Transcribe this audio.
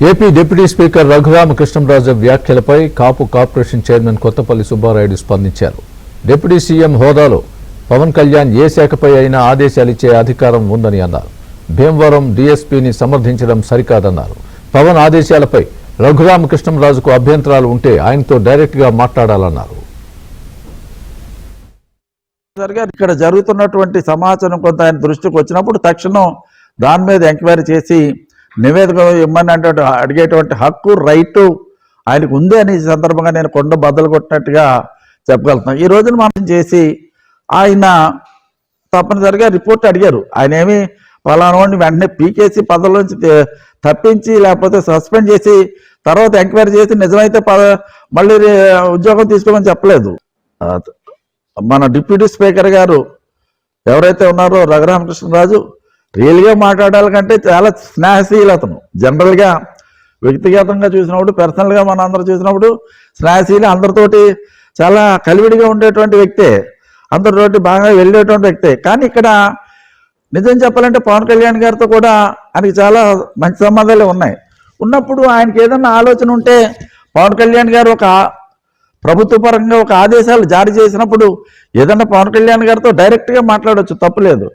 AP deputy speaker Raghurama Krishnam Raju వ్యాఖ్యలపై కాపు corporation chairman Kothapalli Subbarayudu స్పందించారు. Deputy CM హోదాలో పవన్ కళ్యాణ్ ఏ శాఖపై అయినా ఆదేశాలిచ్చే అధికారం ఉందని అన్నారు. భీమవరం డీఎస్పీని సమర్థించడం సరికాదన్నారు. పవన్ ఆదేశాలపై రఘురామకృష్ణంరాజుకు అభ్యంతరాలు ఉంటే ఆయనతో డైరెక్ట్ గా మాట్లాడాలన్నారు. ఇక్కడ జరుగుతున్నటువంటి సమాచారం కొంత ఆయన దృష్టికి వచ్చినప్పుడు తక్షణం దాని మీద ఎంక్వైరీ చేసి నివేదిక ఇమ్మని అడిగేటువంటి హక్కు రైటు ఆయనకు ఉంది అని ఈ సందర్భంగా నేను కొండ బద్దలు కొట్టినట్టుగా చెప్పగలుగుతున్నాను. ఈ రోజున మనం చేసి ఆయన తప్పనిసరిగా రిపోర్ట్ అడిగారు. ఆయన ఏమి పలానావాడిని వెంటనే పీకేసి పదవిలోంచి తప్పించి లేకపోతే సస్పెండ్ చేసి తర్వాత ఎంక్వైరీ చేసి నిజమైతే మళ్ళీ ఉద్యోగం తీసుకోమని చెప్పలేదు. మన డిప్యూటీ స్పీకర్ గారు ఎవరైతే ఉన్నారో రఘురామకృష్ణరాజు రియల్గా మాట్లాడాలి కంటే చాలా స్నేహశీల అతను. జనరల్గా వ్యక్తిగతంగా చూసినప్పుడు పర్సనల్గా మన అందరూ చూసినప్పుడు స్నేహశీల, అందరితోటి చాలా కలివిడిగా ఉండేటువంటి వ్యక్తే, అందరితోటి బాగా వెళ్ళేటువంటి వ్యక్తే. కానీ ఇక్కడ నిజం చెప్పాలంటే పవన్ కళ్యాణ్ గారితో కూడా ఆయనకి చాలా మంచి సంబంధాలు ఉన్నాయి. ఉన్నప్పుడు ఆయనకి ఏదన్నా ఆలోచన ఉంటే పవన్ కళ్యాణ్ గారు ఒక ప్రభుత్వ పరంగా ఒక ఆదేశాలు జారీ చేసినప్పుడు ఏదన్నా పవన్ కళ్యాణ్ గారితో డైరెక్ట్గా మాట్లాడవచ్చు, తప్పులేదు.